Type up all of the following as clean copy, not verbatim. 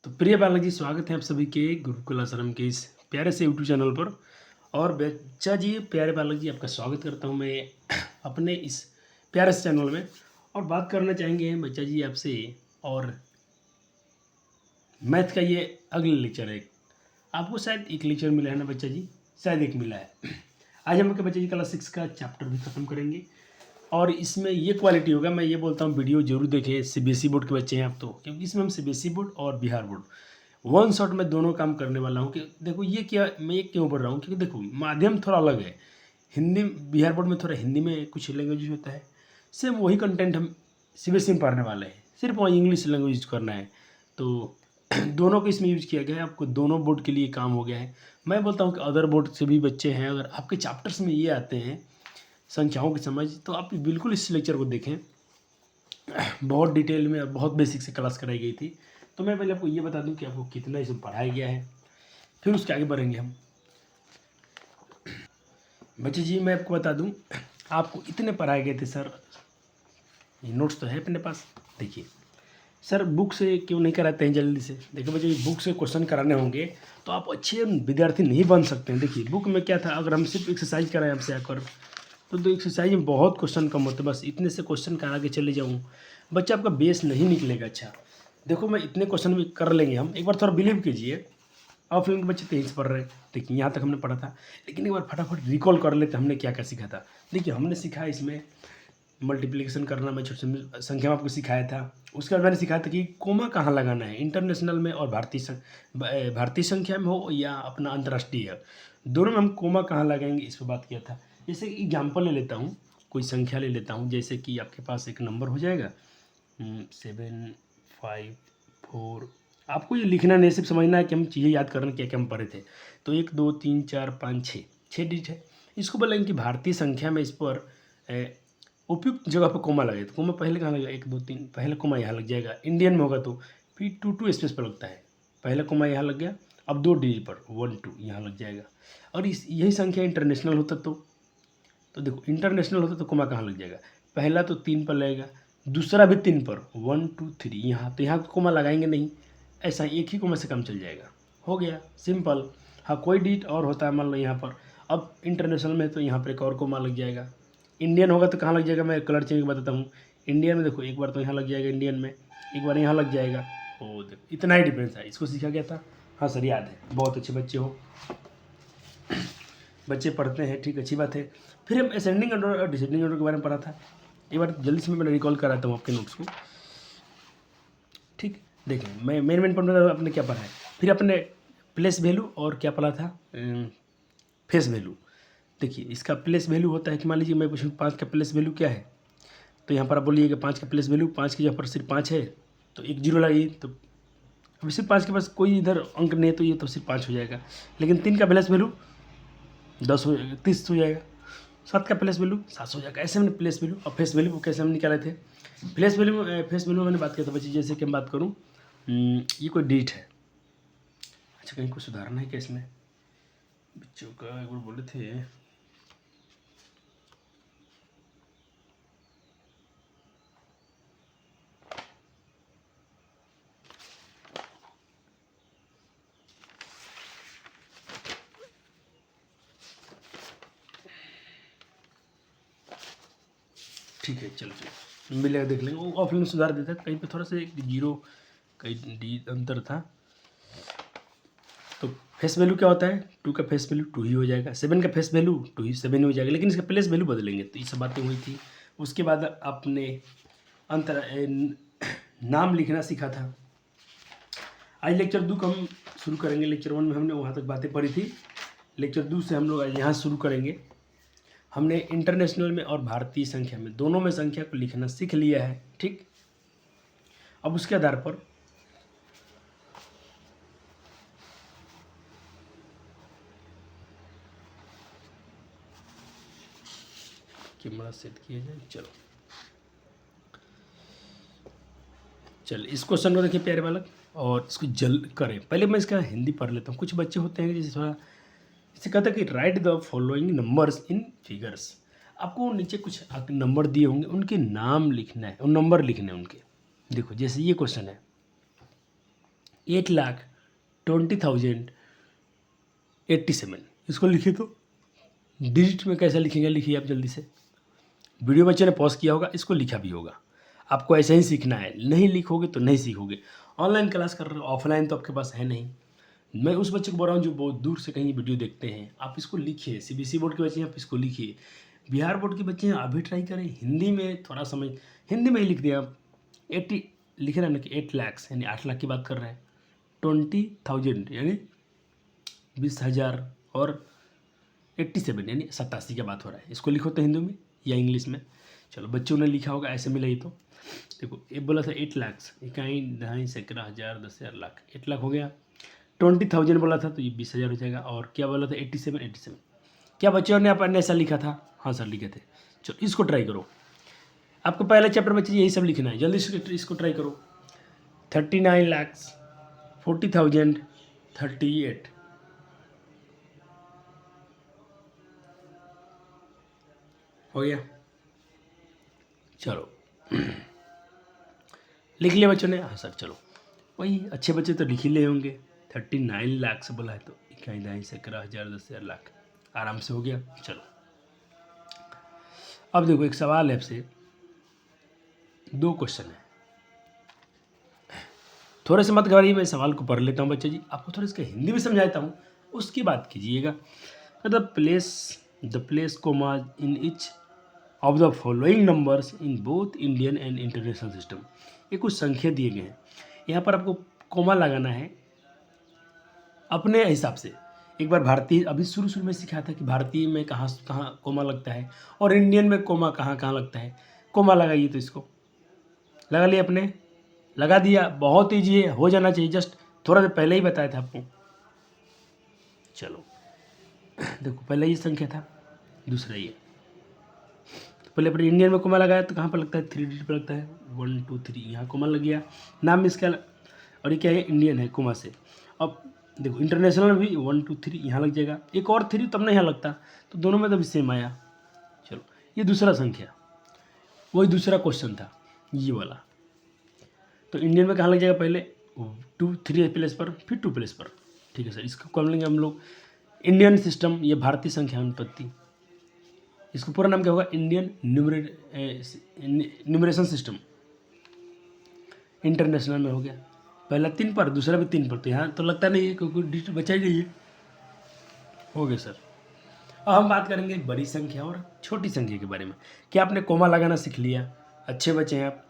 तो प्रिय बालक जी, स्वागत है आप सभी के गुरुकुल आश्रम के इस प्यारे से यूट्यूब चैनल पर। और बच्चा जी, प्यारे बालक जी, आपका स्वागत करता हूं मैं अपने इस प्यारे से चैनल में। और बात करना चाहेंगे बच्चा जी आपसे। और मैथ का ये अगले लेक्चर है। आपको शायद एक लेक्चर मिला है ना बच्चा जी, शायद एक मिला है। आज हम बच्चा जी क्लास 6 का चैप्टर भी ख़त्म करेंगे। और इसमें ये क्वालिटी होगा, मैं ये बोलता हूँ वीडियो जरूर देखें। सीबीएसई बोर्ड के बच्चे हैं आप तो, क्योंकि इसमें हम सीबीएसई बोर्ड और बिहार बोर्ड वन शॉट में दोनों काम करने वाला हूँ। कि देखो ये क्या, मैं ये क्यों बोल रहा हूँ, क्योंकि देखो माध्यम थोड़ा अलग है। हिंदी बिहार बोर्ड में थोड़ा हिंदी में कुछ लैंग्वेज होता है, सेम वही कंटेंट हम सीबीएसई में पढ़ने वाले हैं, सिर्फ वहाँ इंग्लिश लैंग्वेज यूज करना है। तो दोनों को इसमें यूज किया गया है, आपको दोनों बोर्ड के लिए काम हो गया है। मैं बोलता हूँ कि अदर बोर्ड से भी बच्चे हैं, अगर आपके चैप्टर्स में ये आते हैं संख्याओं की समझ, तो आप बिल्कुल इस लेक्चर को देखें। बहुत डिटेल में, बहुत बेसिक से क्लास कराई गई थी। तो मैं पहले आपको ये बता दूं कि आपको कितना इसमें पढ़ाया गया है, फिर उसके आगे बढ़ेंगे हम। बच्चे जी मैं आपको बता दूं, आपको इतने पढ़ाए गए थे सर। ये नोट्स तो है अपने पास, देखिए। सर बुक से क्यों नहीं कराते हैं जल्दी से? देखिए बच्चे, बुक से क्वेश्चन कराने होंगे तो आप अच्छे विद्यार्थी नहीं बन सकते हैं। देखिए बुक में क्या था, अगर हम सिर्फ एक्सरसाइज कराएं आपसे आकर, तो एक्सरसाइज में बहुत क्वेश्चन कम होते, बस इतने से क्वेश्चन करा के चले जाऊँ, बच्चा आपका बेस नहीं निकलेगा अच्छा। देखो मैं इतने क्वेश्चन भी कर लेंगे हम, एक बार थोड़ा बिलीव कीजिए। ऑफलाइन के बच्चे तेज पढ़ रहे हैं, देखिए यहाँ तक हमने पढ़ा था, लेकिन एक बार फटाफट रिकॉल कर लेते हमने क्या क्या सीखा था। देखिए हमने सीखा इसमें मल्टीप्लिकेशन करना, मैं छोटी छोटी संख्या में आपको सिखाया था। उसके बाद मैंने सिखाया था कि कोमा कहाँ लगाना है, इंटरनेशनल में और भारतीय संख्या में हो या अपना अंतर्राष्ट्रीय, दोनों में हम कोमा कहाँ लगाएंगे इस पर बात किया था। जैसे एग्जाम्पल ले लेता हूँ, कोई संख्या ले लेता हूँ, जैसे कि आपके पास एक नंबर हो जाएगा 754। आपको ये लिखना नहीं, सिर्फ समझना है कि हम चीज़ें याद करना क्या क्या हम पढ़े थे। तो 1 2 3 4 5 6, 6 डिजिट है। इसको बोलेंगे कि भारतीय संख्या में इस पर उपयुक्त जगह पर कोमा लगे। तो कोमा पहले कहाँ लगेगा, 1 2 3, पहले कोमा यहाँ लग जाएगा। इंडियन में होगा तो फिर 2 2 स्पेस पर लगता है, पहले कोमा यहाँ लग गया। अब 2 डिजिट पर 1 2 यहाँ लग जाएगा। और इस यही संख्या इंटरनेशनल होता तो देखो इंटरनेशनल होता तो कोमा कहाँ लग जाएगा, पहला तो 3 पर लगेगा, दूसरा भी 3 पर, 1 2 3 यहाँ, तो यहाँ कोमा लगाएंगे नहीं, ऐसा एक ही कोमा से काम चल जाएगा। हो गया सिंपल। हाँ कोई डिजिट और होता है, मान लो यहाँ पर, अब इंटरनेशनल में तो यहाँ पर एक और कोमा लग जाएगा। इंडियन होगा तो कहाँ लग जाएगा, मैं कलर चेंज बताता हूँ। इंडियन में देखो एक बार तो यहाँ लग जाएगा, इंडियन में एक बार यहाँ लग जाएगा। ओ देखो इतना ही डिफरेंस है, इसको सीखा गया था। हाँ सर याद है, बहुत अच्छे बच्चे हो, बच्चे पढ़ते हैं, ठीक अच्छी बात है। फिर हम असेंडिंग ऑर्डर और डिसेंडिंग ऑर्डर के बारे में पढ़ा था। एक बार जल्दी से मैं रिकॉल कराता हूँ आपके नोट्स को, ठीक। देखें मैं मेन पॉइंट में आपने क्या पढ़ा है। फिर अपने प्लेस वैल्यू और क्या पढ़ा था, फेस वैल्यू। देखिए इसका प्लेस वैल्यू होता है कि मान लीजिए मैं पूछूँ 5 का प्लेस वैल्यू क्या है, तो यहाँ पर आप बोलिएगा 5 का प्लेस वैल्यू, 5 की जगह पर सिर्फ 5 है तो एक जीरो लगाइए। तो अब सिर्फ 5 के पास कोई इधर अंक नहीं है तो ये तो सिर्फ 5 हो जाएगा। लेकिन 3 का प्लेस वैल्यू 10 हो जाएगा, 30 हो जाएगा। 7 का प्लेस वैल्यू 700 हो जाएगा। ऐसे हमने प्लेस वैल्यू और फेस वैल्यू कैसे हम निकाले थे। प्लेस वैल्यू फेस वैल्यू मैंने बात किया था बच्चे, जैसे कि मैं बात करूँ ये कोई डिजिट है। अच्छा कहीं कुछ सुधारना है क्या इसमें, बच्चों का एक बार बोले थे। ठीक है चलो चलो मिलेगा, देख लेंगे। वो ऑफलाइन सुधार देता है, कहीं पे थोड़ा सा एक जीरो कहीं डी अंतर था। तो फेस वैल्यू क्या होता है, 2 का फेस वैल्यू 2 ही हो जाएगा, 7 का फेस वैल्यू 2 ही 7 ही हो जाएगा, लेकिन इसका प्लेस वैल्यू बदलेंगे। तो ये सब बातें हुई थी। उसके बाद आपने अंतर नाम लिखना सीखा था। आज लेक्चर 2 का हम शुरू करेंगे। लेक्चर 1 में हमने वहाँ तक बातें पढ़ी थी, लेक्चर 2 से हम लोग आज यहाँ शुरू करेंगे। हमने इंटरनेशनल में और भारतीय संख्या में, दोनों में संख्या को लिखना सीख लिया है, ठीक। अब उसके आधार पर कैमरा सेट किया जाए। चलो इस क्वेश्चन को देखिए प्यारे बालक, और इसको जल करें। पहले मैं इसका हिंदी पढ़ लेता हूँ। कुछ बच्चे होते हैं जैसे थोड़ा, जैसे कहता है कि right the following numbers in figures. आपको नीचे कुछ नंबर दिए होंगे, उनके नाम लिखना है, उन नंबर लिखने हैं उनके। देखो जैसे ये क्वेश्चन है, 8,20,087। इसको लिखिए तो डिजिट में कैसे लिखेंगे, लिखिए आप जल्दी से। वीडियो बच्चे ने पॉज किया होगा, इसको लिखा भी होगा। आपको ऐसे ही सीखना है, नहीं लिखोगे तो नहीं सीखोगे। ऑनलाइन क्लास कर रहे हो, ऑफलाइन तो आपके पास है नहीं। मैं उस बच्चे को बोल रहा हूँ जो बहुत दूर से कहीं वीडियो देखते हैं, आप इसको लिखिए। सीबीएसई बोर्ड के बच्चे हैं, आप इसको लिखिए। बिहार बोर्ड के बच्चे हैं, आप भी ट्राई करें। हिंदी में थोड़ा समझ, हिंदी में ही लिख दिया आप। 80 लिख रहे हैं ना कि 8 लाख यानी 8 लाख की बात कर रहे हैं। 20,000 यानी 20,000 और 87 यानी 87 की बात हो रहा है। इसको लिखो तो हिंदी में या इंग्लिश में। चलो बच्चों ने लिखा होगा, ऐसे मिला ही तो। देखो ये बोला था 8 लाख, इकाई दहाई सैकड़ा हज़ार 10,000 लाख, 8 लाख हो गया। 20,000 बोला था तो ये 20,000 हो जाएगा। और क्या बोला था 87। क्या बच्चों ने अपन ने ऐसा लिखा था? हाँ सर लिखे थे। चलो इसको ट्राई करो। आपको पहले चैप्टर में यही सब लिखना है, जल्दी से इसको ट्राई करो। 39,40,038 हो गया। चलो लिख लिया बच्चों ने? हाँ सर चलो, वही अच्छे बच्चे तो लिख ही ले होंगे। 39 लाख से बोला है तो इकाई दहाई सैकड़ा हज़ार 10,000 लाख, आराम से हो गया। चलो अब देखो एक सवाल है आपसे, 2 क्वेश्चन है। थोड़े से मत घबराइए, मैं सवाल को पढ़ लेता हूँ बच्चे जी, आपको थोड़ा इसका हिंदी भी समझाता हूँ, उसकी बात कीजिएगा। The place comma in each of the following numbers in both Indian and international system. ये कुछ संख्या दिए गए हैं, यहाँ पर आपको कोमा लगाना है अपने हिसाब से। एक बार भारतीय, अभी शुरू में सिखाया था कि भारतीय में कहाँ कहाँ कोमा लगता है और इंडियन में कोमा कहाँ कहाँ लगता है। कोमा लगाइए, तो इसको लगा लिया आपने, लगा दिया। बहुत ईजी है, हो जाना चाहिए, जस्ट थोड़ा देर पहले ही बताया था आपको। चलो देखो पहले ये संख्या था, दूसरा ये। तो पहले अपने इंडियन में कोमा लगाया तो कहाँ पर लगता है? 3 डिजिट पर लगता है। 1 2 3 यहाँ कोमा लग गया, नाम में इसका। और ये क्या है? इंडियन है, कोमा से। अब देखो इंटरनेशनल में भी 1 2 3 यहाँ लग जाएगा, एक और 3 तब नहीं यहाँ लगता, तो दोनों में तब सेम आया। चलो ये दूसरा संख्या, वही दूसरा क्वेश्चन था ये वाला। तो इंडियन में कहाँ लग जाएगा? पहले 2 3 प्लेस पर, फिर 2 प्लेस पर। ठीक है सर, इसको कौन लेंगे हम लोग? इंडियन सिस्टम, ये भारतीय संख्या उत्पत्ति। इसको पूरा नाम क्या होगा? Indian numeration system. इंटरनेशनल में हो गया, पहला 3 पर, दूसरा भी 3 पर, तो यहाँ तो लगता नहीं है क्योंकि डिजिट बचा ही नहीं है। हो गया सर। अब हम बात करेंगे बड़ी संख्या और छोटी संख्या के बारे में। क्या आपने कोमा लगाना सीख लिया? अच्छे बच्चे हैं आप।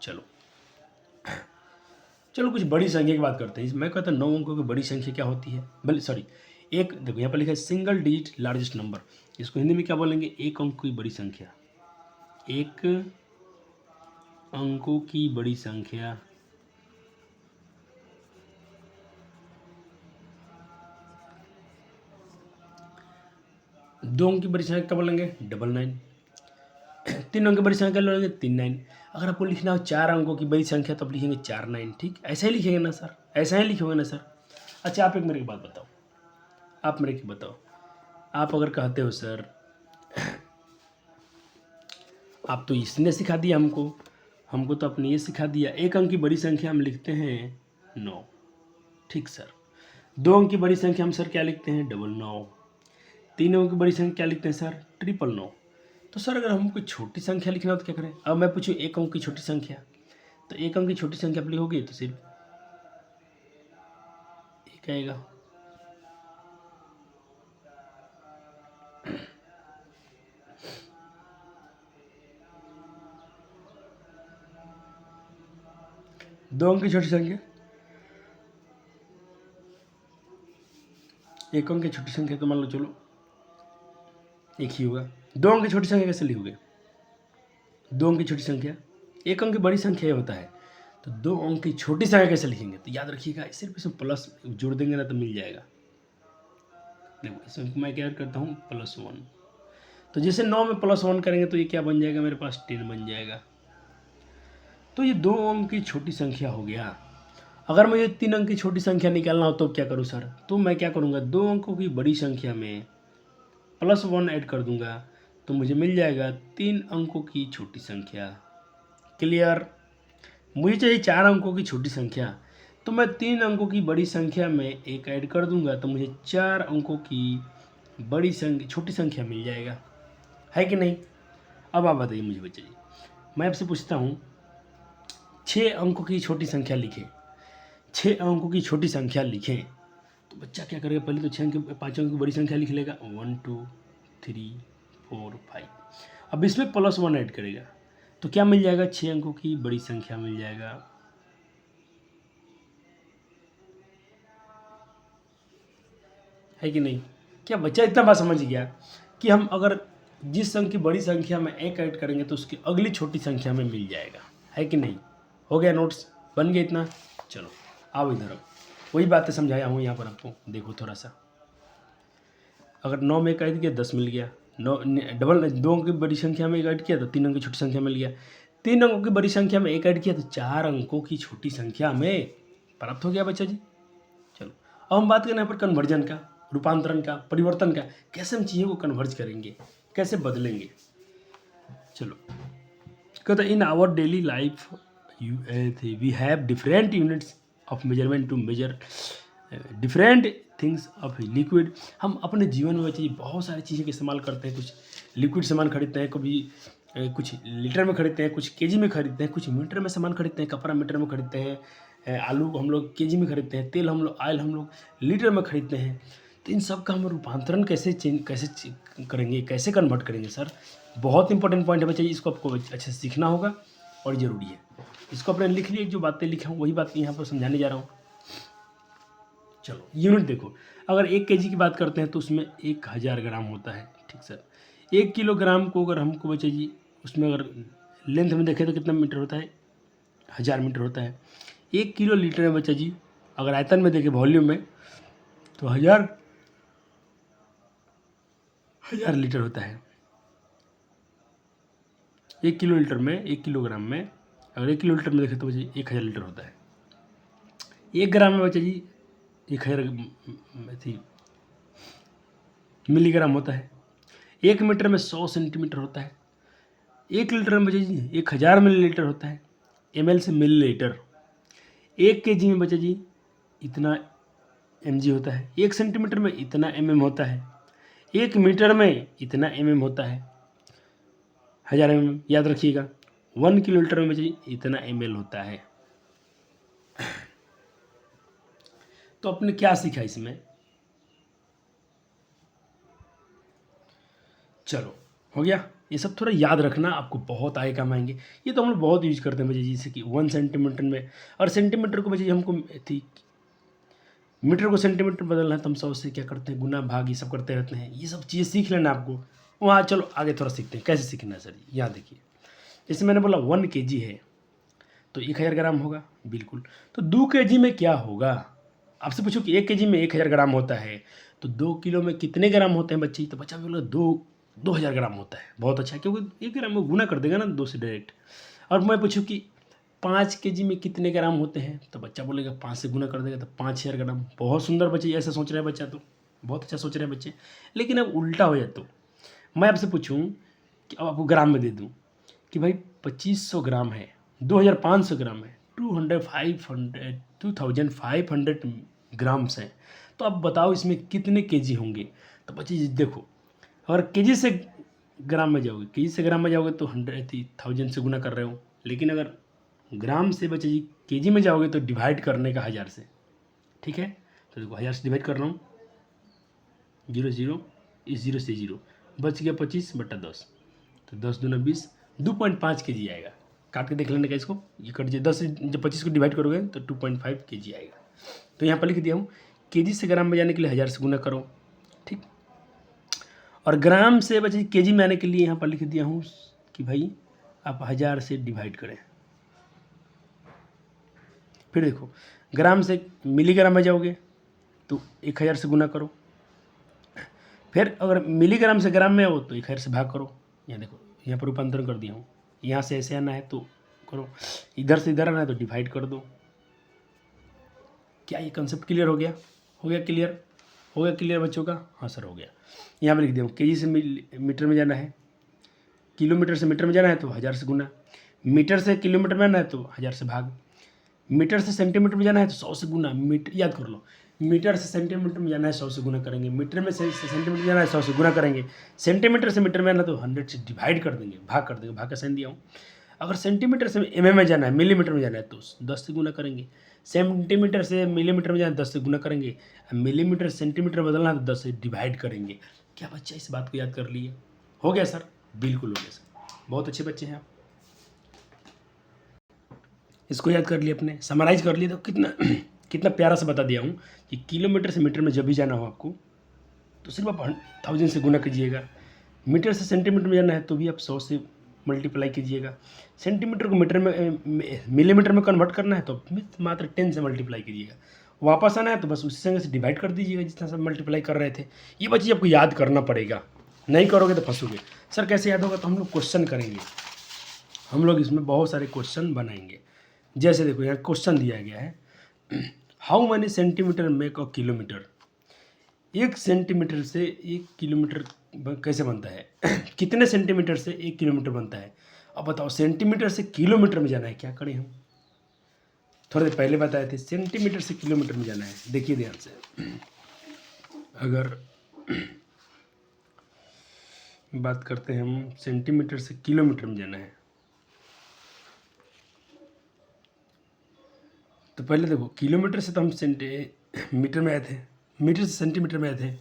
चलो कुछ बड़ी संख्या की बात करते हैं। मैं कहता हूँ 9 अंकों की बड़ी संख्या क्या होती है? एक देखो यहाँ पर लिखा है सिंगल डिजिट लार्जेस्ट नंबर। इसको हिंदी में क्या बोलेंगे? एक अंक की बड़ी संख्या। एक अंकों की बड़ी संख्या। दो अंक की बड़ी संख्या क्या बोलेंगे? 99। 3 अंक की बड़ी संख्या बोलेंगे 39। अगर आपको लिखना हो 4 अंकों की बड़ी संख्या तो आप लिखेंगे 49। ठीक, ऐसा ही लिखेंगे ना सर? ऐसा ही लिखोगे ना सर? अच्छा आप एक मेरे की बात बताओ, आप मेरे की बताओ, आप अगर कहते हो सर आप तो इसने सिखा दिया हमको तो आपने ये सिखा दिया, एक अंक की बड़ी संख्या हम लिखते हैं 9। ठीक सर। 2 अंक की बड़ी संख्या हम सर क्या लिखते हैं? 99। 3 अंक की बड़ी संख्या क्या लिखते हैं सर? 999। तो सर अगर हमको छोटी संख्या लिखना हो तो क्या करें? अब मैं पूछूं एक अंक की छोटी संख्या, तो एक अंक की छोटी संख्या आप लिखोगे तो सिर्फ एक आएगा। दो अंक की छोटी संख्या, एक अंक की छोटी संख्या तो मान लो चलो एक ही होगा। 2 अंक की छोटी संख्या कैसे लिखोगे? 2 अंक की छोटी संख्या, एक अंक की बड़ी संख्या होता है, तो 2 अंक की छोटी संख्या कैसे लिखेंगे? तो याद रखिएगा सिर्फ इसमें प्लस जोड़ देंगे ना तो मिल जाएगा। देखो इसमें मैं क्या करता हूँ? +1। तो जैसे 9 में +1 करेंगे तो ये क्या बन जाएगा? मेरे पास 10 बन जाएगा। तो ये 2 अंक की छोटी संख्या हो गया। अगर मुझे 3 अंक की छोटी संख्या निकालना हो तो क्या करूँ सर? तो मैं क्या करूँगा? 2 अंकों की बड़ी संख्या में +1 ऐड कर दूंगा तो मुझे मिल जाएगा 3 अंकों की छोटी संख्या। क्लियर? मुझे चाहिए 4 अंकों की छोटी संख्या, तो मैं 3 अंकों की बड़ी संख्या में एक ऐड कर दूंगा तो मुझे 4 अंकों की छोटी संख्या मिल जाएगा, है कि नहीं। अब आप बताइए मुझे बच्चे जी, मैं आपसे पूछता हूँ 6 अंकों की छोटी संख्या लिखें, 6 अंकों की छोटी संख्या लिखें। तो बच्चा क्या करेगा, पहले तो 5 अंकों की बड़ी संख्या लिख लेगा, 1 2 3 4 5। अब इसमें +1 ऐड करेगा तो क्या मिल जाएगा, 6 अंकों की बड़ी संख्या मिल जाएगा। है कि नहीं। क्या बच्चा इतना बात समझ गया कि हम अगर जिस अंक की बड़ी संख्या में एक ऐड करेंगे तो उसकी अगली छोटी संख्या में मिल जाएगा, है कि नहीं। हो गया, नोट्स बन गया इतना। चलो आओ इधर, अब वही बातें समझाया हूँ यहाँ पर आपको। देखो थोड़ा सा, अगर 9 में एक ऐड किया 10 मिल गया, 2 अंक की बड़ी संख्या में एक ऐड किया तो 3 अंक की छोटी संख्या मिल गया, 3 अंकों की बड़ी संख्या में एक ऐड किया तो 4 अंकों की छोटी संख्या में प्राप्त हो गया बच्चा जी। चलो अब हम बात करें यहाँ पर कन्वर्जन का, रूपांतरण का, परिवर्तन का, कैसे हम चीज़ों को कन्वर्ज करेंगे, कैसे बदलेंगे। चलो कहते in our daily life we have different units of measurement to measure different things of liquid. हम अपने जीवन में बच्चे बहुत सारी चीज़ें का इस्तेमाल करते हैं, कुछ लिक्विड सामान खरीदते हैं, कभी कुछ लीटर में खरीदते हैं, कुछ केजी में खरीदते हैं, कुछ मीटर में सामान खरीदते हैं, कपड़ा मीटर में खरीदते हैं, आलू हम लोग केजी में खरीदते हैं, तेल ऑयल हम लोग लीटर में खरीदते हैं। तो इन सब का हम रूपांतरण कैसे करेंगे, कैसे कन्वर्ट करेंगे सर, बहुत इंपॉर्टेंट पॉइंट है बच्चे, इसको आपको अच्छे से सीखना होगा और ज़रूरी है। इसको अपने लिख लिए, जो बातें लिखा हूँ वही बात यहाँ पर समझाने जा रहा हूँ। चलो यूनिट देखो, अगर 1 केजी की बात करते हैं तो उसमें 1000 ग्राम होता है, ठीक सर। 1 किलोग्राम को अगर हमको बच्चे जी उसमें अगर लेंथ में देखें तो कितना मीटर होता है, 1000 मीटर होता है। 1 किलो लीटर में बच्चा जी अगर आयतन में देखें, वॉल्यूम में, तो 1000 लीटर होता है। 1 किलो लीटर में, 1 किलोग्राम में अगर 1 किलो लीटर में देखें तो बच्चे 1000 लीटर होता है। 1 ग्राम में बच्चा जी 1000 मिलीग्राम होता है। 1 मीटर में 100 सेंटीमीटर होता है। 1 लीटर में बच्चा जी 1000 मिलीलीटर होता है, ml से मिलीलीटर। 1 केजी में बच्चा जी इतना mg होता है। 1 सेंटीमीटर में इतना mm होता है। 1 मीटर में इतना mm होता है, 1000 mm याद रखिएगा। 1 किलो लीटर में बच्चा जी इतना ml होता है। तो आपने क्या सीखा इसमें, चलो हो गया। ये सब थोड़ा याद रखना, आपको बहुत आगे काम आएंगे। ये तो हम लोग बहुत यूज करते हैं बच्चे, जैसे कि 1 सेंटीमीटर में, और सेंटीमीटर को बच्चे हमको थी मीटर को सेंटीमीटर बदलना है तो हम 100 से क्या करते हैं, गुना भाग ये सब करते रहते हैं। ये सब चीज़ें सीख लेना आपको वहाँ। चलो आगे थोड़ा सीखते हैं कैसे सीखना है सर। यहाँ देखिए, जैसे मैंने बोला 1 केजी है तो 1000 ग्राम होगा, बिल्कुल। तो 2 केजी में क्या होगा, आपसे पूछो कि 1 केजी में 1000 ग्राम होता है तो 2 किलो में कितने ग्राम होते हैं बच्चे, तो बच्चा बोला 2000 ग्राम होता है। बहुत अच्छा, क्योंकि 1 ग्राम में गुना कर देगा ना 2 से डायरेक्ट। और मैं पूछूं कि 5 केजी में कितने ग्राम होते हैं तो बच्चा बोलेगा 5 से गुना कर देगा तो 5000 ग्राम। बहुत सुंदर बच्चे, ऐसा सोच रहे हैं बच्चा, तो बहुत अच्छा सोच रहे हैं बच्चे। लेकिन अब उल्टा हो जाए तो मैं आपसे पूछूं कि अब आपको ग्राम में दे दूं कि भाई 2500 ग्राम है, 2500 ग्राम है, 2500 ग्राम्स हैं, तो अब बताओ इसमें कितने केजी होंगे। तो बच्चे देखो, अगर केजी से ग्राम में जाओगे, केजी से ग्राम में जाओगे तो 1000 से गुना कर रहे हो। लेकिन अगर ग्राम से बच्चे जी केजी में जाओगे तो डिवाइड करने का 1000 से, ठीक है। तो देखो 1000 से डिवाइड कर रहा हूँ, 0 0 इस 0 से 0 बच गया 25/10, तो 10 दूना 20, 2.5 केजी आएगा। काट के देख लेने का इसको, ये कट जाए 10 से जब 25 को डिवाइड करोगे तो 2.5 केजी आएगा। तो यहाँ पर लिख दिया हूँ, केजी से ग्राम में जाने के लिए 1000 से गुना करो, ठीक। और ग्राम से बच्चे केजी में आने के लिए यहाँ पर लिख दिया हूँ कि भाई आप 1000 से डिवाइड करें। फिर देखो, ग्राम से मिलीग्राम में जाओगे तो 1000 से गुना करो। फिर अगर मिलीग्राम से ग्राम में आओ तो 1000 से भाग करो। यहाँ देखो, यहाँ पर रूपांतरण कर दिया हूँ, यहाँ से ऐसे आना है तो करो, इधर से इधर आना है तो डिवाइड कर दो। क्या ये कंसेप्ट क्लियर हो गया? हो गया क्लियर? हो गया क्लियर बच्चों का? हाँ सर हो गया। यहाँ पर लिख दिया हूँ, केजी से मीटर में जाना है, किलोमीटर से मीटर में जाना है तो 1000 से गुना, मीटर से किलोमीटर में आना है तो 1000 से भाग, मीटर से सेंटीमीटर में जाना है तो 100 से गुना, मीटर याद कर लो, मीटर से सेंटीमीटर में जाना है 100 से गुना करेंगे, मीटर में से सेंटीमीटर में जाना है 100 से गुना करेंगे, सेंटीमीटर से मीटर में आना तो 100 से डिवाइड कर देंगे, भाग कर देंगे, भाग का साइन दिया हूँ। अगर सेंटीमीटर से एमएम में जाना है, मिलीमीटर में जाना है तो 10 से गुना करेंगे, सेंटीमीटर से मिलीमीटर में जाना है 10 से गुना करेंगे, मिलीमीटर सेंटीमीटर बदलना है तो 10 से डिवाइड करेंगे। क्या बच्चा इस बात को याद कर लिए? हो गया सर? बिल्कुल हो गया सर, बहुत अच्छे बच्चे हैं आप। इसको याद कर लिए अपने, समराइज कर लिए तो कितना कितना प्यारा से बता दिया हूँ कि किलोमीटर से मीटर में जब भी जाना हो आपको तो सिर्फ आप 1000 से गुना कीजिएगा, मीटर से सेंटीमीटर में जाना है तो भी आप 100 से मल्टीप्लाई कीजिएगा, सेंटीमीटर को मीटर में मिलीमीटर में कन्वर्ट करना है तो मात्र 10 से मल्टीप्लाई कीजिएगा, वापस आना है तो बस उसी संग से डिवाइड कर दीजिएगा जितना सब मल्टीप्लाई कर रहे थे। ये बच्चे आपको याद करना पड़ेगा, नहीं करोगे तो फंसोगे। सर कैसे याद होगा? तो हम लोग क्वेश्चन करेंगे, हम लोग इसमें बहुत सारे क्वेश्चन बनाएंगे। जैसे देखो यहाँ क्वेश्चन दिया गया है, how many centimetre make a kilometre, 1 centimetre से 1 किलोमीटर कैसे बनता है कितने सेंटीमीटर से 1 किलोमीटर बनता है? अब बताओ, सेंटीमीटर से किलोमीटर में जाना है, क्या करें हम? थोड़ी देर पहले बताए थे सेंटीमीटर से किलोमीटर में जाना है, देखिए ध्यान से। अगर बात करते हैं हम सेंटीमीटर से किलोमीटर में जाना है तो पहले देखो, किलोमीटर से तो हम मीटर में आए थे, मीटर से सेंटीमीटर में आए थे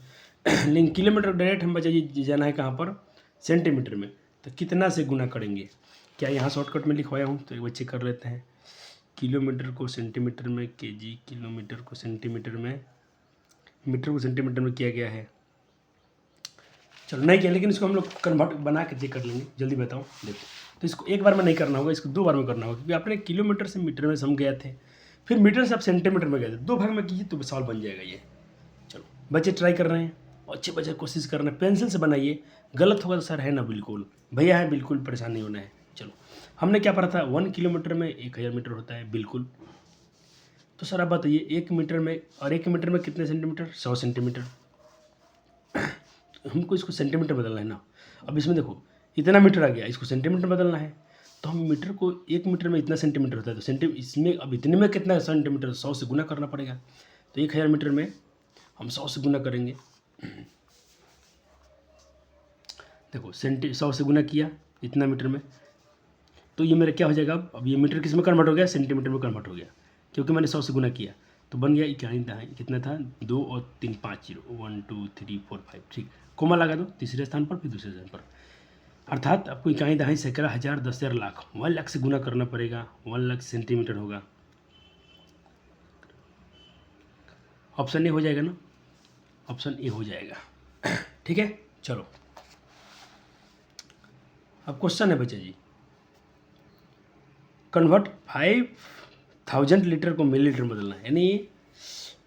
लेकिन किलोमीटर डायरेक्ट हम बचा जाना है कहाँ पर? सेंटीमीटर में। तो कितना से गुना करेंगे? क्या यहाँ शॉर्टकट में लिखवाया हूँ? तो एक बच्चे कर लेते हैं, किलोमीटर को सेंटीमीटर में केजी, किलोमीटर को सेंटीमीटर में, मीटर को सेंटीमीटर में किया गया है। चलो नहीं किया, लेकिन इसको हम लोग कन्वर्ट बना के चेक कर लेंगे, जल्दी बताओ। देखो, तो इसको एक बार में नहीं करना होगा, इसको 2 बार में करना होगा, क्योंकि आपने किलोमीटर से मीटर में सम गए थे, फिर मीटर से आप सेंटीमीटर में गए थे, 2 भाग में कीजिए तो सवाल बन जाएगा ये। चलो बच्चे ट्राई कर रहे हैं, अच्छे बच्चे कोशिश कर रहे हैं, पेंसिल से बनाइए, गलत होगा तो सर है ना बिल्कुल, भैया है बिल्कुल, परेशान नहीं होना है। चलो, हमने क्या पढ़ा था? 1 किलोमीटर में 1000 मीटर होता है, बिल्कुल। तो सर आप बताइए 1 मीटर में, और 1 मीटर में कितने सेंटीमीटर? 100 सेंटीमीटर। हमको इसको सेंटीमीटर बदलना है ना। अब इसमें देखो, इतना मीटर आ गया, इसको सेंटीमीटर बदलना है, तो हम मीटर को 1 मीटर में इतना सेंटीमीटर होता है, तो इसमें अब इतने में कितना सेंटीमीटर? 100 से गुना करना पड़ेगा। तो 1000 मीटर में हम 100 से गुना करेंगे। देखो 100 से गुना किया इतना मीटर में, तो ये मेरा क्या हो जाएगा? अब ये मीटर किस में कन्वर्ट हो गया? सेंटीमीटर में कन्वर्ट हो गया, क्योंकि मैंने 100 से गुना किया। तो बन गया कितना था? 2 और 3 5 0, 1 2 3 4 5, ठीक। कोमा लगा दो तीसरे स्थान पर, फिर दूसरे स्थान पर, अर्थात आपको इकाई दहाई सैकड़ा हज़ार 10,000 लाख 1 लाख से गुना करना पड़ेगा। 1 लाख सेंटीमीटर होगा। ऑप्शन ए हो जाएगा ना, ऑप्शन ए हो जाएगा, ठीक है। चलो अब क्वेश्चन है बच्चा जी, कन्वर्ट 5000 लीटर को मिलीलीटर में बदलना है, यानी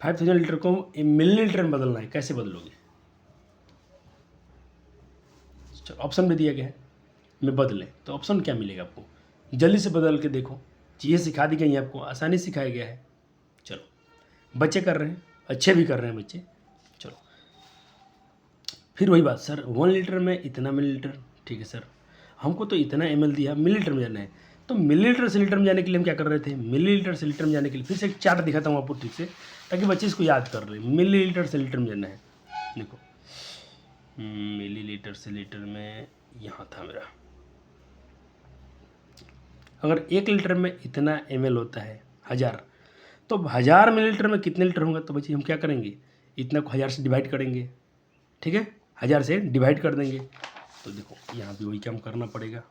5000 लीटर को मिलीलीटर में बदलना है, कैसे बदलोगे? चलो ऑप्शन भी दिया गया है, में बदले तो ऑप्शन क्या मिलेगा आपको? जल्दी से बदल के देखो, चीज़ें सिखा दी गई हैं आपको, आसानी सिखाया गया है। चलो बच्चे कर रहे हैं, अच्छे भी कर रहे हैं बच्चे। चलो फिर वही बात, सर 1 लीटर में इतना मिलीलीटर, ठीक है सर, हमको तो इतना ml दिया, मिलीलीटर में जाना है, तो मिलीलीटर से लीटर में जाने के लिए हम क्या कर रहे थे? मिलीलीटर से लीटर में जाने के लिए फिर से एक चार्ट दिखाता हूँ आपको ठीक से, ताकि बच्चे इसको याद कर रहे हैं। मिलीलीटर से लीटर में जाना है, देखो मिलीलीटर से लीटर में यहाँ था मेरा, अगर 1 लीटर में इतना ml होता है 1000, तो 1000 मिलीलीटर में कितने लीटर होंगे? तो बच्चे हम क्या करेंगे? इतना को 1000 से डिवाइड करेंगे, ठीक है, 1000 से डिवाइड कर देंगे। तो देखो यहाँ भी वही काम करना पड़ेगा।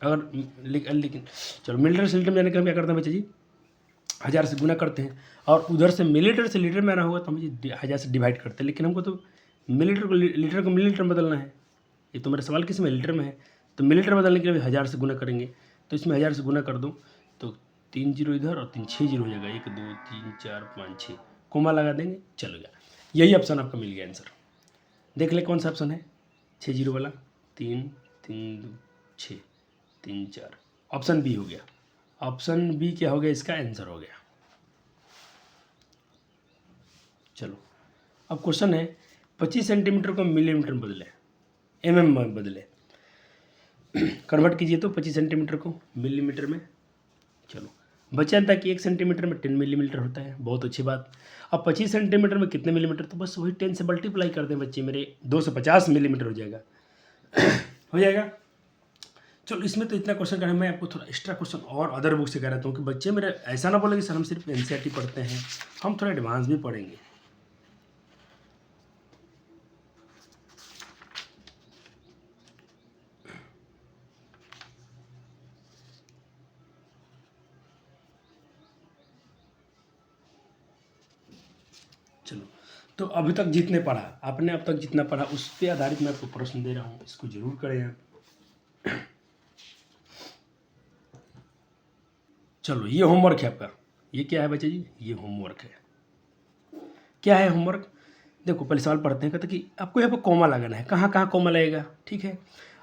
अगर लेकिन चलो मिलीलीटर से लीटर में जाने के हम क्या करते हैं बच्चे जी? 1000 से गुना करते हैं, और उधर से मिलीलीटर से लीटर में आना होगा तो हम जी 1000 से डिवाइड करते हैं, लेकिन हमको तो मिलीलीटर को मिलीलीटर में बदलना है। ये तो मेरा सवाल किस में? लीटर में है, तो मिलीलीटर बदलने के लिए 1000 से गुना करेंगे, तो इसमें 1000 से गुना कर दूँ तो 3 जीरो इधर और 3 6 जीरो हो जाएगा, 1 2 3 4 5 6, कोमा लगा देंगे, चलो गया। यही ऑप्शन आपका मिल गया आंसर। देख ले कौन सा ऑप्शन है? 6 जीरो वाला, 3 3 2 6 3 4, ऑप्शन बी हो गया। ऑप्शन बी क्या हो गया? इसका आंसर हो गया। चलो अब क्वेश्चन है 25 सेंटीमीटर को मिलीमीटर में बदले, mm में बदले, कन्वर्ट कीजिए तो 25 सेंटीमीटर को मिलीमीटर में। चलो बचा था कि 1 सेंटीमीटर में 10 मिलीमीटर होता है, बहुत अच्छी बात। अब 25 सेंटीमीटर में कितने मिलीमीटर, तो बस वही 10 से मल्टीप्लाई कर दें बच्चे मेरे, 250 मिलीमीटर हो जाएगा। हो जाएगा। चलो इसमें तो इतना क्वेश्चन करना, मैं आपको थोड़ा एक्स्ट्रा क्वेश्चन और अदर बुक से कह रहा हूँ कि बच्चे मेरे ऐसा ना बोले कि सर हम सिर्फ एनसीईआरटी पढ़ते हैं, हम थोड़ा एडवांस भी पढ़ेंगे। चलो तो अभी तक जितने पढ़ा आपने, अब तक जितना पढ़ा उस पर आधारित मैं आपको प्रश्न दे रहा हूँ, इसको जरूर करें आप। चलो ये होमवर्क है आपका। ये क्या है बच्चे जी, ये होमवर्क है। क्या है होमवर्क, देखो पहले सवाल पढ़ते हैं। कहते कि आपको यहाँ पर कॉमा लगाना है, कहाँ कहाँ कॉमा लगेगा, ठीक है।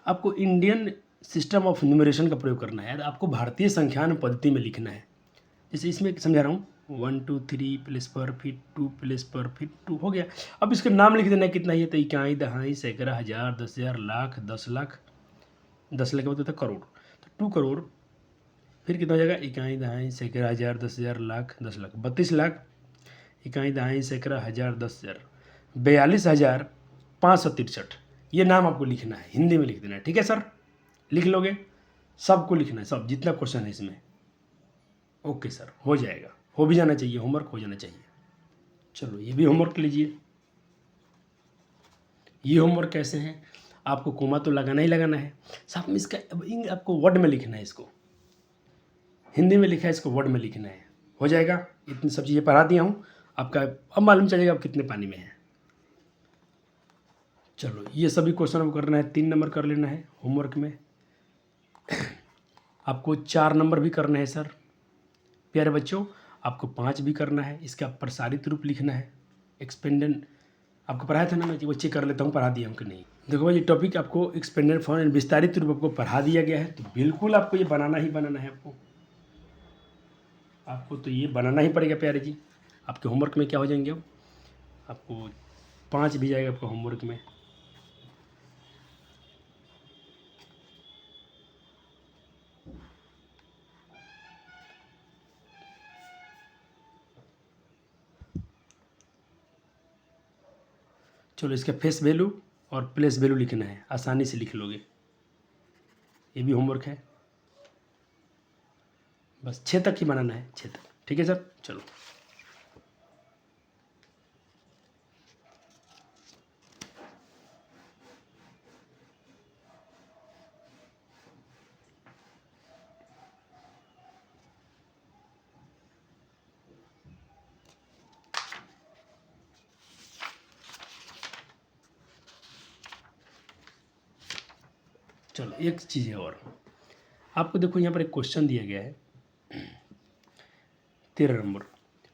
आपको इंडियन सिस्टम ऑफ न्यूमरेशन का प्रयोग करना है, आपको भारतीय संख्यान पद्धति में लिखना है। जैसे इसमें समझा रहा हूँ, 1 2 3 प्लेस पर फीट 2 प्लेस पर फीट 2 हो गया। अब इसका नाम लिख देना है, कितना ही है, तो इकाई, दहाई, सैकड़ा, हज़ार, 10,000, लाख, 10 लाख, 10 लाख के बाद होता है करोड़, तो 2 करोड़। फिर कितना हो जाएगा, इकाई, दहाई, सैकड़ा, हज़ार, 10,000, लाख, 10 लाख, 32 लाख, इकाई, दहाई, सैकड़ा, हज़ार, 10,000, 42,563। ये नाम आपको लिखना है, हिंदी में लिख देना है, ठीक है सर। लिख लोगे, सबको लिखना है, सब जितना क्वेश्चन है इसमें। ओके सर, हो जाएगा, हो भी जाना चाहिए, होमवर्क हो जाना चाहिए। चलो ये भी होमवर्क लीजिए। ये होमवर्क कैसे है, आपको कोमा तो लगाना ही लगाना है, साथ में इसका आपको वर्ड में लिखना है, इसको हिंदी में लिखा है, इसको वर्ड में लिखना है। हो जाएगा, इतनी सब चीज़ें पढ़ा दिया हूँ आपका, अब मालूम चलेगा आप कितने पानी में हैं। चलो ये सभी क्वेश्चन आपको करना है, 3 नंबर कर लेना है होमवर्क में। आपको 4 नंबर भी करना है सर प्यारे बच्चों, आपको 5 भी करना है। इसका प्रसारित रूप लिखना है, एक्सपेंडेड आपको पढ़ाया था ना, मैं वो चेक कर लेता हूँ पढ़ा दिया हूँ कि नहीं। देखो भाई ये टॉपिक आपको एक्सपेंडेड फॉर्म एंड विस्तारित रूप आपको पढ़ा दिया गया है, तो बिल्कुल आपको ये बनाना ही बनाना है। आपको तो ये बनाना ही पड़ेगा प्यारे जी। आपके होमवर्क में क्या हो जाएंगे, अब आपको 5 भी जाएगा आपको होमवर्क में। चलो इसका फेस वैल्यू और प्लेस वैल्यू लिखना है, आसानी से लिख लोगे। ये भी होमवर्क है, बस 6 तक ही बनाना है, 6 तक, ठीक है सर। चलो चलो एक चीज़ है और, आपको देखो यहाँ पर एक क्वेश्चन दिया गया है 13 नंबर,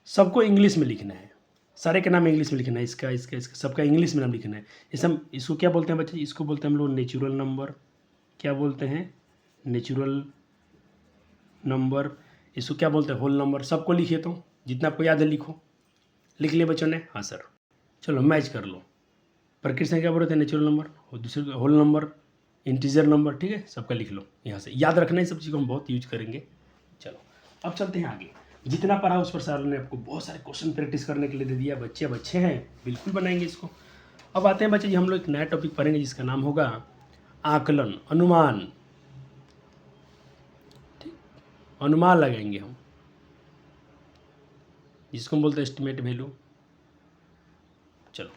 सबको इंग्लिश में लिखना है, सारे के नाम इंग्लिश में लिखना है, इसका इसका इसका सबका इंग्लिश में नाम लिखना है। जैसे हम इसको क्या बोलते हैं बच्चे, इसको बोलते हैं हम लोग नेचुरल नंबर, क्या बोलते हैं, नेचुरल नंबर। इसको क्या बोलते हैं, होल नंबर। सबको लिखिए, तो जितना आपको याद है लिखो। लिख लिया बच्चों ने, हाँ सर। चलो मैच कर लो, प्रकृति संख्या बोलते हैं नेचुरल नंबर, और दूसरे होल नंबर, इंटीजर नंबर, ठीक है। सबका लिख लो, यहाँ से याद रखना है, सब चीज़ को हम बहुत यूज करेंगे। चलो अब चलते हैं आगे। जितना पढ़ा उस पर सर ने आपको बहुत सारे क्वेश्चन प्रैक्टिस करने के लिए दे दिया। बच्चे अब अच्छे हैं, बिल्कुल बनाएंगे इसको। अब आते हैं बच्चे जी, हम लोग एक नया टॉपिक पढ़ेंगे जिसका नाम होगा आकलन, अनुमान। ठीक, अनुमान लगाएंगे हम, जिसको हम बोलते हैं एस्टिमेट वैल्यू। चलो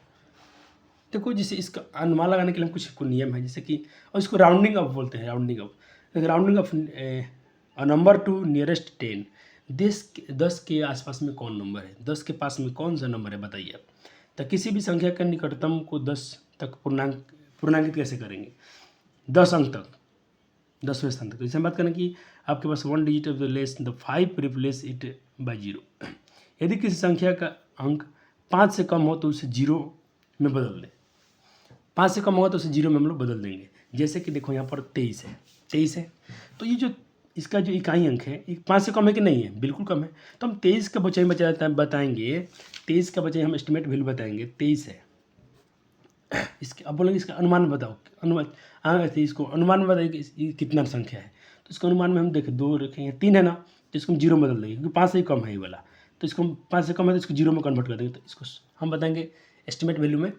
देखो, जैसे इसका अनुमान लगाने के लिए हम कुछ नियम है, जैसे कि, और इसको राउंडिंग अप बोलते हैं, rounding up. Rounding up a number two nearest 10, 10 के आसपास में कौन नंबर है, 10 के पास में कौन सा नंबर है बताइए आप। तो किसी भी संख्या का निकटतम को 10 तक पूर्णांकित कैसे करेंगे, 10 अंक तक, 10वें स्थान तक। तो इसे हम बात करें कि आपके पास 1 digit of the less the 5 replace it by 0। यदि किसी संख्या का अंक 5 से कम हो तो उसे 0 में बदल दें। 5 से कम होगा तो उसे 0 में हम लोग बदल देंगे। जैसे कि देखो यहाँ पर 23 है, 23 है, तो ये जो इसका जो इकाई अंक है 5 से कम है कि नहीं है, बिल्कुल कम है। तो हम 23 का बचाई बताएंगे, 23 का बचाई हम एस्टिमेट वैल्यू बताएंगे, 23 है। इसके अब बोलेंगे इसका अनुमान बताओ, अनुमान इसको अनुमान में बताइए कि ये कितना संख्या है। तो इसको अनुमान में हम देखें 2 रखेंगे, 3 है ना, तो इसको हम जीरो में बदल देंगे क्योंकि 5 से ही कम है ये वाला। तो इसको हम 5 से कम है तो इसको जीरो में कन्वर्ट कर देंगे। तो इसको हम बताएंगे एस्टिमेट वैल्यू में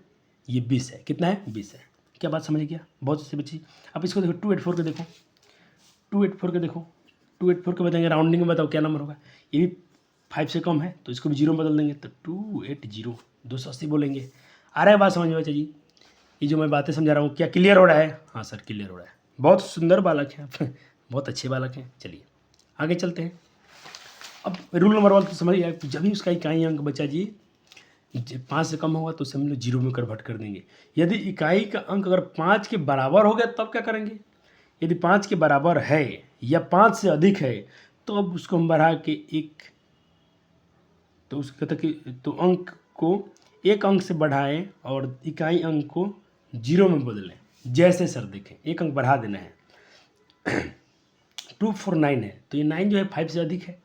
ये 20 है। कितना है? 20 है। क्या बात समझ गया? बहुत अच्छी बच्ची। अब इसको देखो 284 के देखो, 284 के देखो, 284 के बताएंगे राउंडिंग में, बताओ क्या नंबर होगा। ये भी 5 से कम है तो इसको भी जीरो में बदल देंगे। तो 280 280 बोलेंगे। आ रहा है बात समझ में बच्चा जी? ये जो मैं बातें समझा रहा हूँ क्या क्लियर हो रहा है? हाँ सर क्लियर हो रहा है। बहुत सुंदर बालक हैं आप बहुत अच्छे बालक हैं। चलिए आगे चलते हैं। अब रूल नंबर 1 तो समझिए, जब भी उसका इकाई अंक बच्चा जी 5 से कम होगा तो उसे हम लोग जीरो में कन्वर्ट कर देंगे। यदि इकाई का अंक अगर 5 के बराबर हो गया तब क्या करेंगे? यदि 5 के बराबर है या 5 से अधिक है तो अब उसको हम बढ़ा के एक, तो उसको कहते कि तो अंक को एक अंक से बढ़ाएं और इकाई अंक को जीरो में बदलें। जैसे सर देखें एक अंक बढ़ा देना है 249 है तो ये 9 जो है 5 से अधिक है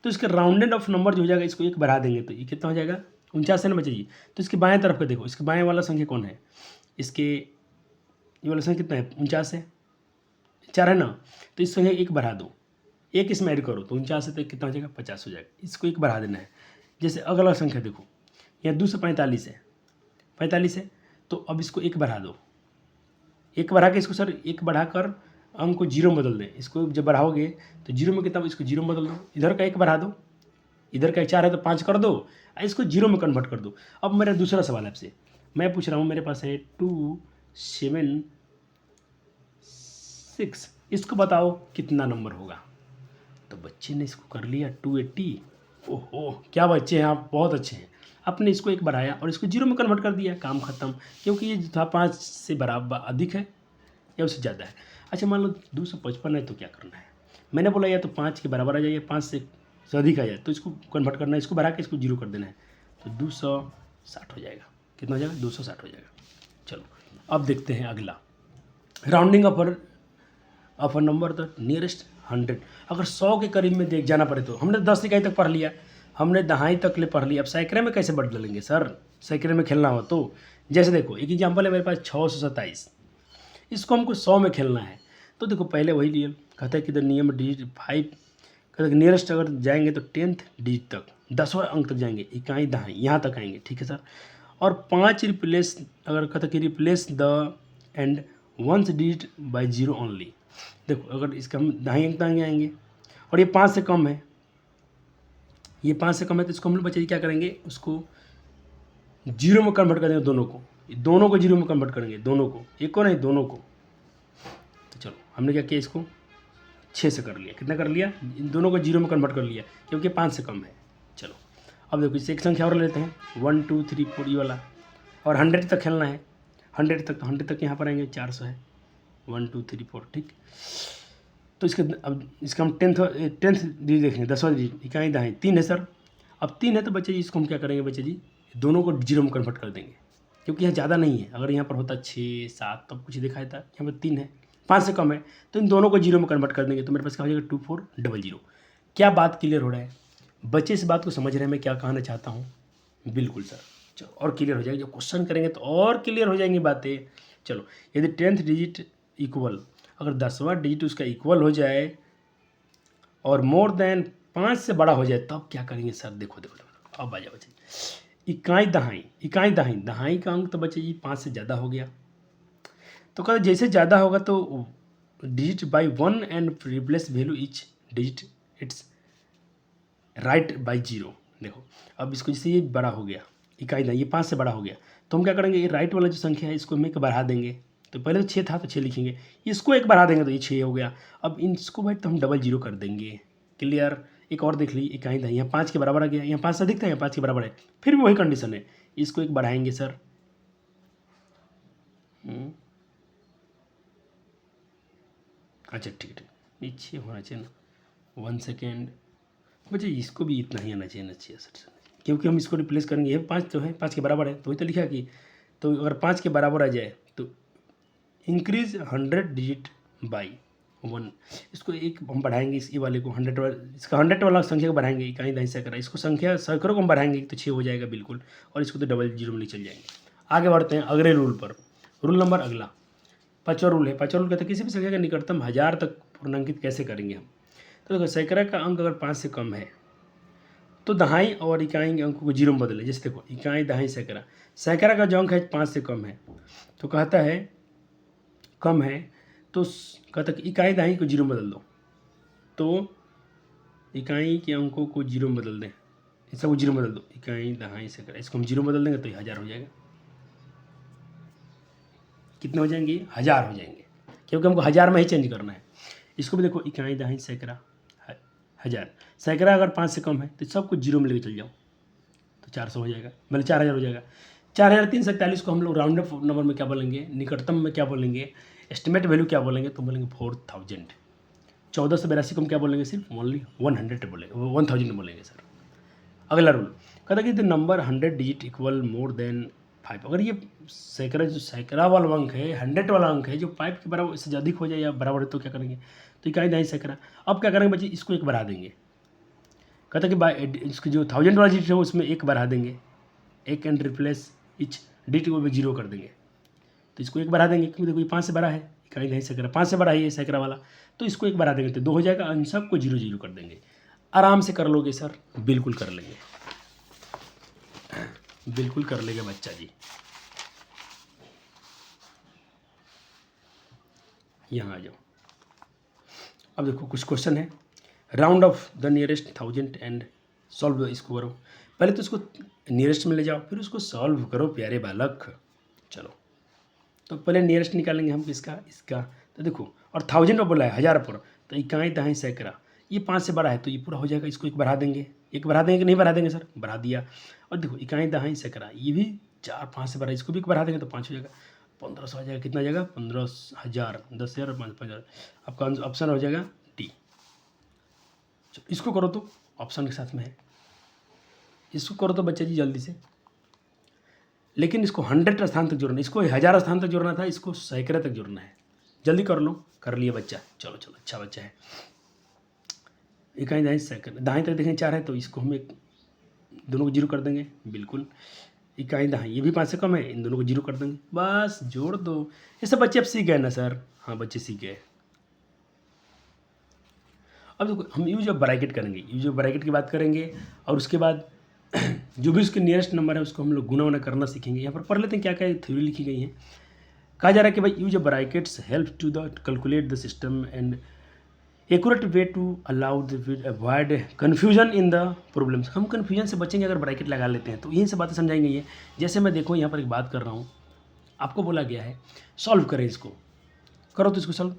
तो इसका राउंडेड ऑफ नंबर जो हो जाएगा इसको एक बढ़ा देंगे तो ये कितना हो जाएगा? 49 है ना बच्चे जी। तो इसके बाएं तरफ का देखो, इसके बाएं वाला संख्या कौन है? इसके ये वाला संख्या कितना है? 49 है, 4 है ना, तो इस संख्या एक बढ़ा दो, एक इसमें ऐड करो तो 49 से तो कितना हो जाएगा? 50 हो जाएगा। इसको एक बढ़ा देना है। जैसे अगला संख्या देखो यहाँ 245 है, 45 है तो अब इसको एक बढ़ा दो, एक बढ़ा के इसको सर एक बढ़ाकर अंक को जीरो में बदल दें। इसको जब बढ़ाओगे तो जीरो में कितना, इसको जीरो में बदल दो, इधर का एक बढ़ा दो, इधर का 4 है तो 5 कर दो, इसको जीरो में कन्वर्ट कर दो। अब मेरा दूसरा सवाल आपसे मैं पूछ रहा हूँ, मेरे पास है 276, इसको बताओ कितना नंबर होगा? तो बच्चे ने इसको कर लिया 280। ओहो क्या बच्चे हैं आप, बहुत अच्छे हैं। आपने इसको एक बढ़ाया और इसको जीरो में कन्वर्ट कर दिया, काम खत्म। क्योंकि ये था 5 से बराबर अधिक है या उससे ज़्यादा है। अच्छा मान लो 255 है तो क्या करना है? मैंने बोला या तो 5 के बराबर आ जाए या 5 से अधिक आ जाए तो इसको कन्वर्ट करना है, इसको बढ़ा के इसको जीरो कर देना है तो 260 हो जाएगा। कितना हो जाएगा? 260 हो जाएगा। चलो अब देखते हैं अगला, rounding upper number the nearest 100। अगर 100 के करीब में देख जाना पड़े तो हमने 10 इकाई तक पढ़ लिया, हमने दहाई तक ले पढ़ लिया, अब सैकड़े में कैसे बदलेंगे सर? सैकड़े में खेलना हो तो जैसे देखो एक एग्जाम्पल है मेरे पास 627, इसको हमको 100 में खेलना है तो देखो पहले वही नियम कहता है कि द नियम डिजिट 5, कहते हैं नियरेस्ट अगर जाएंगे तो 10th डिजिट तक 10वां अंक तक जाएंगे, इकाई दहाई यहाँ तक आएंगे, ठीक है सर। और 5 रिप्लेस अगर कहते कि replace the end 1 digit bye 0 only. देखो अगर इसका हम दहाई अंक तक आएंगे और ये 5 से कम है, ये 5 से कम है तो इसको हम लोग बच्चे क्या करेंगे? उसको जीरो में कन्वर्ट कर देंगे, दोनों को जीरो में कन्वर्ट करेंगे, दोनों को, एक को नहीं दोनों को। तो चलो हमने क्या किया, इसको 6 से कर लिया, कितना कर लिया? इन दोनों को जीरो में कन्वर्ट कर लिया क्योंकि 5 से कम है। चलो अब देखो इससे एक संख्या और लेते हैं 1 2 3 4 ये वाला, और 100 तक खेलना है, 100 तक, तो 100 तक यहाँ पर आएंगे 400 है, 1 2 3 4 ठीक। तो इसका अब इसका हम टेंथ डिजिट देखेंगे, 10वां डिजिट इकाई दहाई 3 है सर। अब 3 है तो बच्चे जी इसको हम क्या करेंगे बच्चे जी? दोनों को जीरो में कन्वर्ट कर देंगे क्योंकि यहाँ ज़्यादा नहीं है। अगर यहाँ पर होता 6 7 तब कुछ दिखाया था, यहाँ पर 3 है, 5 से कम है तो इन दोनों को जीरो में कन्वर्ट कर देंगे तो मेरे पास क्या हो जाएगा? 2400। क्या बात क्लियर हो रहा है बच्चे? इस बात को समझ रहे हैं मैं क्या कहना चाहता हूँ? बिल्कुल सर। चलो और क्लियर हो जाएगी, जब क्वेश्चन करेंगे तो और क्लियर हो जाएंगी बातें। चलो यदि 10th डिजिट इक्वल, अगर 10वां डिजिट उसका इक्वल हो जाए और मोर देन 5 से बड़ा हो जाए तब क्या करेंगे सर? देखो देखो देखो अब आ जाओ बच्चे, इकाई दहाई का अंक तो बच्चे जी 5 से ज़्यादा हो गया तो कहते जैसे ज़्यादा होगा तो digit by 1 and replace value each digit it's right by 0। देखो अब इसको जैसे ये बड़ा हो गया, इकाई दहाई ये 5 से बड़ा हो गया तो हम क्या करेंगे? ये राइट वाला जो संख्या है इसको हम एक बढ़ा देंगे, तो पहले तो 6 था तो 6 लिखेंगे, इसको एक बढ़ा देंगे तो ये 6 हो गया। अब इसको भाई तो हम डबल जीरो कर देंगे। क्लियर? एक और देख लीजिए, इकाई दहाई यहाँ 5 के बराबर आ गया, यहाँ 5 से अधिक था, यहाँ 5 के बराबर है, फिर भी वही कंडीशन है, इसको एक बढ़ाएंगे सर। अच्छा ठीक ठीक, ये 6 होना चाहिए ना, 1 सेकेंड बच्चे, इसको भी इतना ही आना चाहिए ना 6 सर, क्योंकि हम इसको रिप्लेस करेंगे, ये 5 तो है, 5 के बराबर है तो वही तो लिखा कि तो अगर 5 के बराबर आ जाए तो इंक्रीज 100 डिजिट बाई 1, इसको एक हम बढ़ाएंगे, इस वाले को 100 वाला, इसका 100 वाला संख्या को बढ़ाएंगे, इकाई दहाई सैकड़ा, इसको संख्या सैकड़ों को हम बढ़ाएंगे तो 6 हो जाएगा बिल्कुल, और इसको तो डबल जीरो में ले चल जाएंगे। आगे बढ़ते हैं अगले रूल पर। रूल नंबर अगला 5वां रूल है। 5वां रूल कहते हैं किसी भी संख्या का निकटतम 1000 तक पूर्णांकित कैसे करेंगे हम। तो देखो सैकड़ा का अंक अगर 5 से कम है तो दहाई और इकाई के अंकों को जीरो में बदले। जैसे देखो इकाई दहाई सैकड़ा, सैकड़ा का जो अंक है 5 से कम है तो कहता है कम है तो कहता है कि इकाई दहाई को जीरो में बदल दो। तो इकाई के अंकों को जीरो में बदल दें, इस सबको जीरो में बदल दो। इकाई दहाई सैकड़ा, इसको हम जीरो में बदल देंगे तो ये 1000 हो जाएगा। कितने हो जाएंगे? 1000 हो जाएंगे, क्योंकि हमको 1000 में ही चेंज करना है। इसको भी देखो इकाई दहाई सैकड़ा 1000, सैकड़ा अगर 5 से कम है तो सबको जीरो में लेके चल जाओ तो 400 हो जाएगा, मतलब 4000 हो जाएगा। 4341 को हम लोग राउंड अप नंबर में क्या बोलेंगे, निकटतम में क्या बोलेंगे, एस्टिमेट वैल्यू क्या बोलेंगे, तो बोलेंगे 4000। 1482 को हम क्या बोलेंगे, सिर्फ ओनली 100 बोलेंगे, 1000 बोलेंगे सर। अगला रूल कहता है कि the number 100 digit equal more than 5। अगर ये सैकड़ा जो सैकड़ा वाला अंक है, 100 वाला अंक है, जो 5 के बराबर इससे अधिक हो जाए या बराबर है तो क्या करेंगे, तो इकाई दहाई सैकड़ा। अब क्या करेंगे बच्चे, इसको एक बढ़ा देंगे। कहता है कि बाय इसकी जो 1000 वाला डिजिट है उसमें एक बढ़ा देंगे, एक एंड रिप्लेस इच डिजिट को भी जीरो कर देंगे। तो इसको एक बढ़ा देंगे क्योंकि देखो ये 5 से बड़ा है, इकाई दहाई सैकड़ा 5 से बड़ा है ये सैकड़ा वाला, तो इसको एक बढ़ा देंगे तो 2 हो जाएगा। इन सबको जीरो जीरो कर देंगे। आराम से कर लोगे सर, बिल्कुल कर लेंगे, बिल्कुल कर लेगा बच्चा जी। यहाँ आ जाओ। अब देखो कुछ क्वेश्चन है, round of the nearest 1000 and solve. इसको करो, पहले तो इसको नियरेस्ट में ले जाओ फिर उसको सॉल्व करो प्यारे बालक। चलो तो पहले नियरेस्ट निकालेंगे हम किसका, इसका। तो देखो और 1000 पर बोला है 1000 पर, तो इकाई दहाई सैकड़ा ये 5 से बड़ा है तो ये पूरा हो जाएगा। इसको एक बढ़ा देंगे, एक बढ़ा देंगे कि नहीं बढ़ा देंगे सर, बढ़ा दिया। और देखो इकाई दहाई सैकड़ा ये भी 4-5 से बड़ा है, इसको भी एक बढ़ा देंगे तो 5 हो जाएगा। 1500 हो जाएगा, कितना हो जाएगा 15000, 10,000 और 5,000। आपका ऑप्शन हो जाएगा डी। इसको करो तो ऑप्शन के साथ में है, इसको करो तो बच्चा जी जल्दी से। लेकिन इसको 100 स्थान तक जोड़ना है, इसको 1000 स्थान तक जोड़ना था, इसको सैकड़े तक जोड़ना है। जल्दी कर लो, कर लिए बच्चा। चलो चलो अच्छा बच्चा है। इकाई दहाई सैकड़ा दाएं तक देखें 4 है तो इसको हम एक दोनों को जीरो कर देंगे, बिल्कुल। इकाई दहाई ये भी 5 से कम है, इन दोनों को जीरो कर देंगे, बस जोड़ दो। ये सब बच्चे अब सीख गए ना सर, हाँ बच्चे सीख गए। अब देखो हम यूज ऑफ ब्रैकेट करेंगे, यूज ऑफ ब्रैकेट की बात करेंगे और उसके बाद जो भी उसके नियरेस्ट नंबर है उसको हम लोग गुना वुना करना सीखेंगे। यहाँ पर पढ़ लेते हैं क्या क्या थ्योरी लिखी गई है। कहा जा रहा है कि भाई use of brackets help to the calculate the system and accurate way to allow the avoid confusion in the problems. हम कन्फ्यूजन से बचेंगे अगर ब्रैकेट लगा लेते हैं, तो यही सब बातें समझाएंगे ये। जैसे मैं देखो यहाँ पर एक बात कर रहा हूँ, आपको बोला गया है सॉल्व करें इसको, करो तो इसको सॉल्व।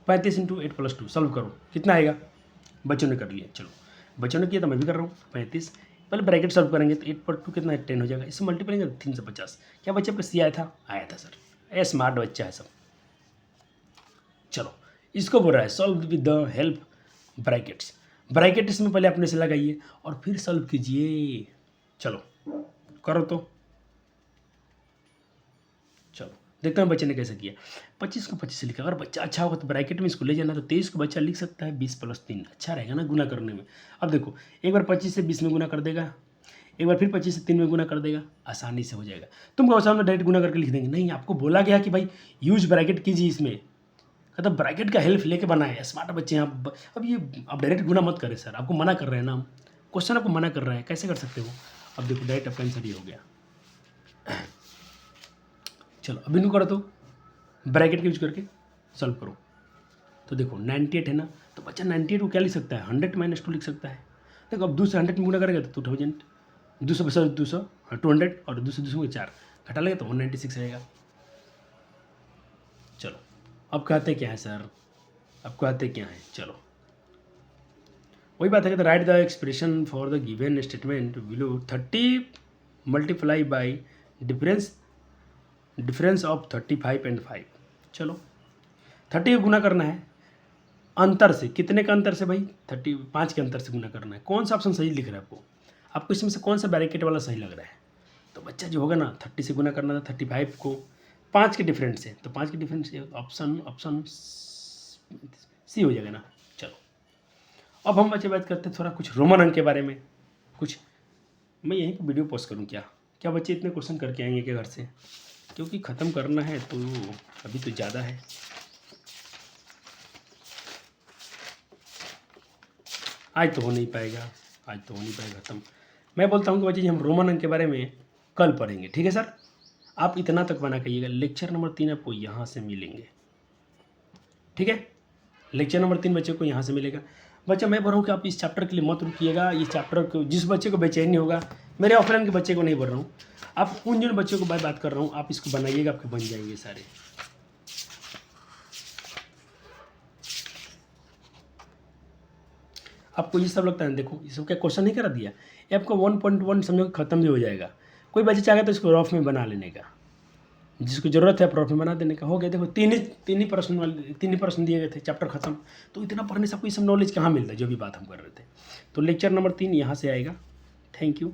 35 × 8 + 2 सॉल्व करो, कितना आएगा, बच्चों ने कर लिया। चलो बच्चों ने किया तो मैं भी कर रहा हूँ। 35 पहले ब्रैकेट सॉल्व करेंगे तो 8 + 2 कितना है 10 हो जाएगा। इससे मल्टीप्लाई करेंगे 350। क्या बच्चे आपका सी आया था, आया था सर, ए स्मार्ट बच्चा है सब। चलो इसको बोल रहा है solve with the help brackets. Brackets में पहले अपने से लगाइए और फिर सॉल्व कीजिए। चलो करो तो, चलो देखते हैं बच्चे ने कैसे किया। 25 को 25 से लिखा, अगर बच्चा अच्छा होगा तो ब्रैकेट में इसको ले जाना, तो 23 को बच्चा लिख सकता है 20 + 3, अच्छा रहेगा ना गुना करने में। अब देखो एक बार 25 से 20 में गुना कर देगा, एक बार फिर 25 से 3 में गुना कर देगा, आसानी से हो जाएगा। तुमको सामने डायरेक्ट गुना करके लिख देंगे, नहीं आपको बोला गया कि भाई यूज ब्रैकेट कीजिए इसमें, मतलब ब्रैकेट का हेल्प लेके बनाए, स्मार्ट बच्चे हैं आप। अब ये आप डायरेक्ट गुना मत करें सर, आपको मना कर रहे हैं ना हम, क्वेश्चन आपको मना कर रहे हैं, कैसे कर सकते हो। अब देखो डायरेक्ट आपका आंसर ये हो गया। चलो अब इनको करो तो ब्रैकेट का यूज करके सॉल्व करो। तो देखो 98 है ना, तो बच्चा 98 को क्या लिख सकता है, 100 - 2 लिख सकता है। देखो अब 2 से 100 में गुना करेगा तो 2000, 200 बस 200 200 और 2 से 200 में 4 घटा लेगा तो 196 रहेगा। चलो अब कहते क्या है सर, अब कहते क्या है, चलो वही बात है कि right the expression for the given statement below 30 × by difference of 35 and 5। चलो 30 को गुना करना है अंतर से, कितने का अंतर से भाई, 35 के अंतर से गुना करना है। कौन सा ऑप्शन सही लिख रहा है आपको, आपको इसमें से कौन सा ब्रैकेट वाला सही लग रहा है। तो बच्चा जो होगा ना 30 से गुना करना था 35 को 5 के डिफरेंट से, तो 5 के डिफरेंट से ऑप्शन सी हो जाएगा ना। चलो अब हम बच्चे बात करते हैं थोड़ा कुछ रोमन अंक के बारे में। कुछ मैं यहीं पर वीडियो पोस्ट करूँ क्या, क्या बच्चे इतने क्वेश्चन करके आएंगे क्या घर से? क्योंकि ख़त्म करना है तो अभी तो ज़्यादा है। आज तो हो नहीं पाएगा, आज तो हो नहीं पाएगा ख़त्म। मैं बोलता हूँ कि बच्चे जी हम रोमन अंक के बारे में कल पढ़ेंगे, ठीक है सर? आप इतना तक बना करिएगा। लेक्चर नंबर 3 आपको यहाँ से मिलेंगे, ठीक है? लेक्चर नंबर 3 बच्चे को यहाँ से मिलेगा। बच्चा मैं बोल रहा हूँ कि आप इस चैप्टर के लिए मत रुकिएगा। ये चैप्टर को जिस बच्चे को बेचैनी होगा, मेरे ऑफलाइन के बच्चे को नहीं बोल रहा हूँ, आप उन जिन बच्चों को बात कर रहा हूँ, आप इसको बनाइएगा, आपके बन जाएंगे सारे। आपको ये सब लगता है, देखो ये सब क्या क्वेश्चन नहीं करा दिया, ये आपको 1.1 समझो खत्म भी हो जाएगा। कोई बच्चा चाहेगा तो इसको रफ में बना लेने का, जिसको ज़रूरत है रफ में बना देने का। हो गया, देखो तीन ही प्रश्न दिए गए थे, चैप्टर खत्म। तो इतना पढ़ने से आपको ये सब नॉलेज कहाँ मिलता है, जो भी बात हम कर रहे थे। तो लेक्चर नंबर 3 यहाँ से आएगा। थैंक यू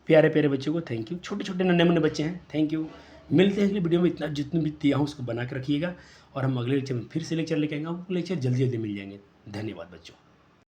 प्यारे प्यारे बच्चों को, थैंक यू। छोटे छोटे नन्हे मुन्ने बच्चे हैं, थैंक यू। मिलते हैं अगली वीडियो में। इतना जितनी भी दिया हूँ उसको बना के रखिएगा, और हम अगले लेक्चर में फिर से लेक्चर लेके आएंगे। आपको लेक्चर जल्दी जल्दी मिल जाएंगे। धन्यवाद बच्चों।